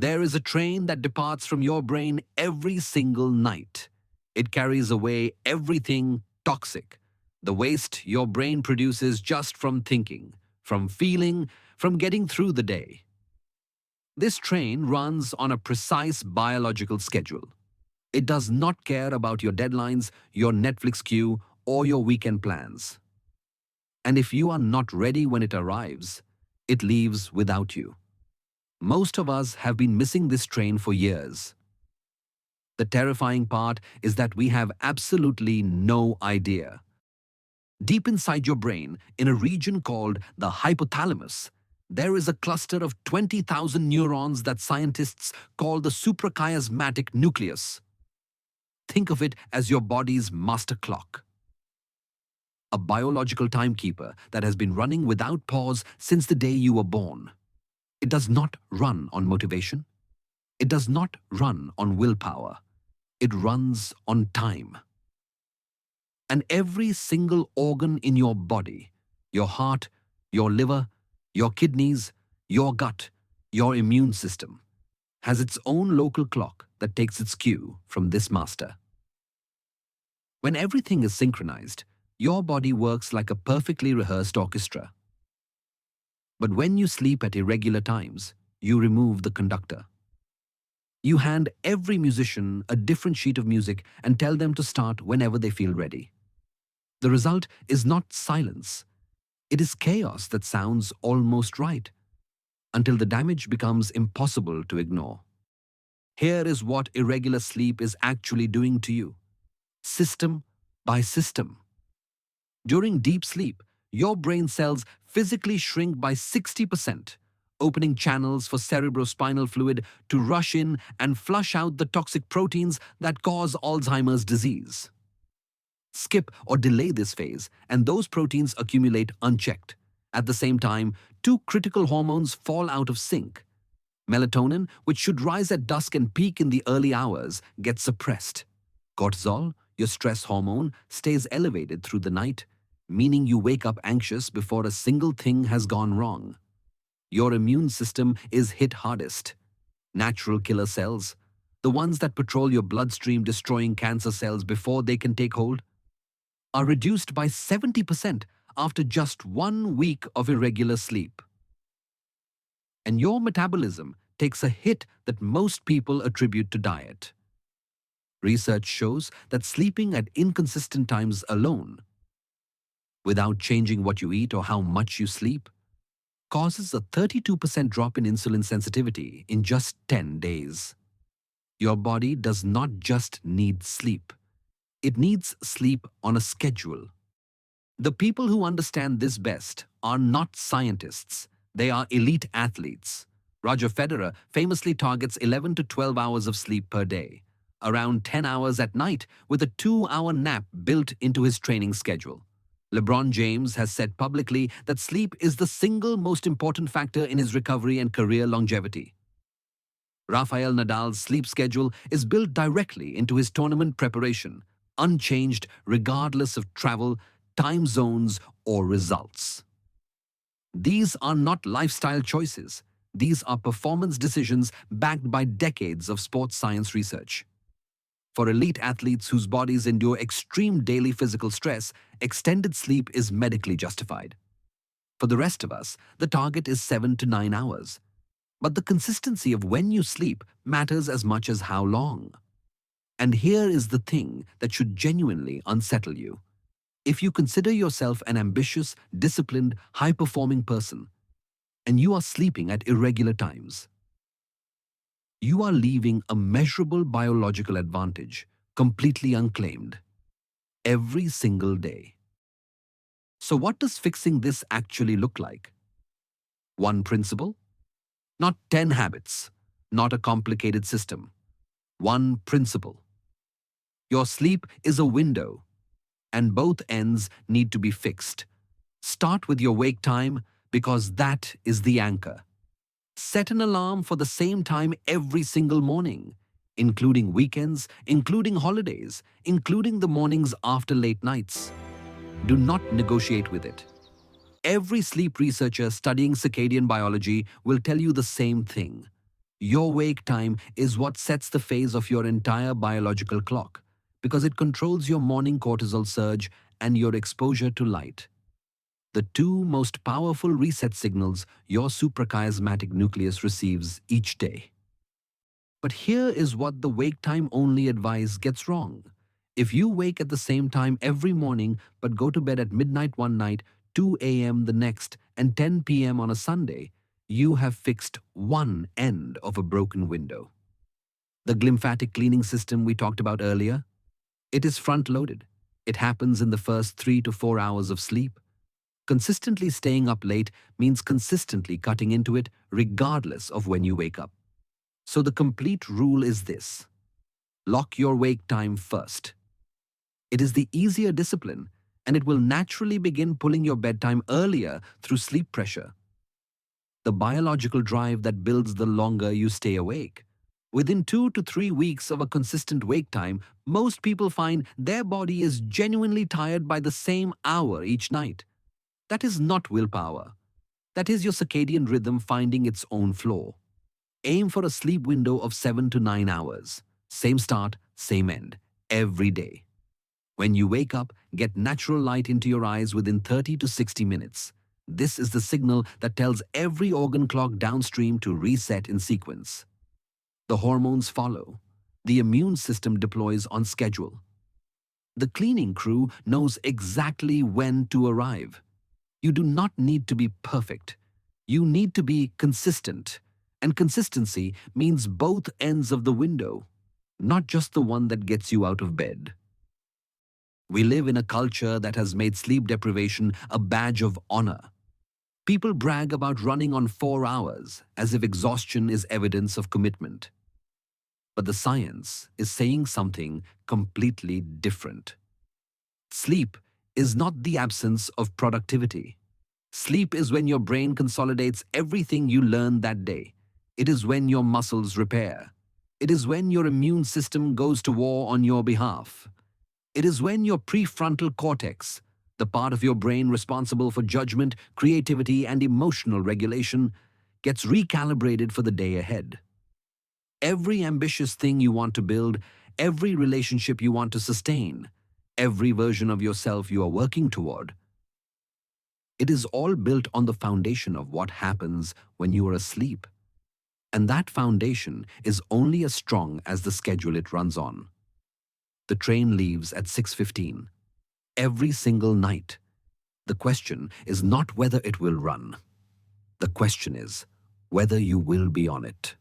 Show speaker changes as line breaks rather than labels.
There is a train that departs from your brain every single night. It carries away everything toxic, the waste your brain produces just from thinking, from feeling, from getting through the day. This train runs on a precise biological schedule. It does not care about your deadlines, your Netflix queue, or your weekend plans. And if you are not ready when it arrives, it leaves without you. Most of us have been missing this train for years. The terrifying part is that we have absolutely no idea. Deep inside your brain, in a region called the hypothalamus, there is a cluster of 20,000 neurons that scientists call the suprachiasmatic nucleus. Think of it as your body's master clock. A biological timekeeper that has been running without pause since the day you were born. It does not run on motivation. It does not run on willpower. It runs on time. And every single organ in your body, your heart, your liver, your kidneys, your gut, your immune system, has its own local clock that takes its cue from this master. When everything is synchronized, your body works like a perfectly rehearsed orchestra. But when you sleep at irregular times, you remove the conductor. You hand every musician a different sheet of music and tell them to start whenever they feel ready. The result is not silence. It is chaos that sounds almost right, until the damage becomes impossible to ignore. Here is what irregular sleep is actually doing to you, system by system. During deep sleep, your brain cells physically shrink by 60%, opening channels for cerebrospinal fluid to rush in and flush out the toxic proteins that cause Alzheimer's disease. Skip or delay this phase, and those proteins accumulate unchecked. At the same time, two critical hormones fall out of sync. Melatonin, which should rise at dusk and peak in the early hours, gets suppressed. Cortisol, your stress hormone, stays elevated through the night, meaning you wake up anxious before a single thing has gone wrong. Your immune system is hit hardest. Natural killer cells, the ones that patrol your bloodstream destroying cancer cells before they can take hold, are reduced by 70% after just 1 week of irregular sleep. And your metabolism takes a hit that most people attribute to diet. Research shows that sleeping at inconsistent times alone, without changing what you eat or how much you sleep, causes a 32% drop in insulin sensitivity in just 10 days. Your body does not just need sleep. It needs sleep on a schedule. The people who understand this best are not scientists. They are elite athletes. Roger Federer famously targets 11 to 12 hours of sleep per day, around 10 hours at night with a 2-hour nap built into his training schedule. LeBron James has said publicly that sleep is the single most important factor in his recovery and career longevity. Rafael Nadal's sleep schedule is built directly into his tournament preparation, unchanged regardless of travel, time zones, or results. These are not lifestyle choices. These are performance decisions backed by decades of sports science research. For elite athletes whose bodies endure extreme daily physical stress, extended sleep is medically justified. For the rest of us, the target is 7 to 9 hours. But the consistency of when you sleep matters as much as how long. And here is the thing that should genuinely unsettle you. If you consider yourself an ambitious, disciplined, high-performing person, and you are sleeping at irregular times, you are leaving a measurable biological advantage completely unclaimed every single day. So what does fixing this actually look like? One principle? Not 10 habits, not a complicated system. One principle. Your sleep is a window, and both ends need to be fixed. Start with your wake time because that is the anchor. Set an alarm for the same time every single morning, including weekends, including holidays, including the mornings after late nights. Do not negotiate with it. Every sleep researcher studying circadian biology will tell you the same thing. Your wake time is what sets the phase of your entire biological clock because it controls your morning cortisol surge and your exposure to light, the two most powerful reset signals your suprachiasmatic nucleus receives each day. But here is what the wake time only advice gets wrong. If you wake at the same time every morning but go to bed at midnight one night, 2 a.m. the next, and 10 p.m. on a Sunday, you have fixed one end of a broken window. The glymphatic cleaning system we talked about earlier, it is front-loaded. It happens in the first 3 to 4 hours of sleep. Consistently staying up late means consistently cutting into it regardless of when you wake up. So the complete rule is this: lock your wake time first. It is the easier discipline, and it will naturally begin pulling your bedtime earlier through sleep pressure, the biological drive that builds the longer you stay awake. Within 2 to 3 weeks of a consistent wake time, most people find their body is genuinely tired by the same hour each night. That is not willpower. That is your circadian rhythm finding its own flow. Aim for a sleep window of 7 to 9 hours. Same start, same end, every day. When you wake up, get natural light into your eyes within 30 to 60 minutes. This is the signal that tells every organ clock downstream to reset in sequence. The hormones follow. The immune system deploys on schedule. The cleaning crew knows exactly when to arrive. You do not need to be perfect. You need to be consistent. And consistency means both ends of the window, not just the one that gets you out of bed. We live in a culture that has made sleep deprivation a badge of honor. People brag about running on 4 hours as if exhaustion is evidence of commitment. But the science is saying something completely different. Sleep is not the absence of productivity. Sleep is when your brain consolidates everything you learned that day. It is when your muscles repair. It is when your immune system goes to war on your behalf. It is when your prefrontal cortex, the part of your brain responsible for judgment, creativity, and emotional regulation, gets recalibrated for the day ahead. Every ambitious thing you want to build, every relationship you want to sustain, every version of yourself you are working toward, it is all built on the foundation of what happens when you are asleep. And that foundation is only as strong as the schedule it runs on. The train leaves at 6:15. Every single night. The question is not whether it will run. The question is whether you will be on it.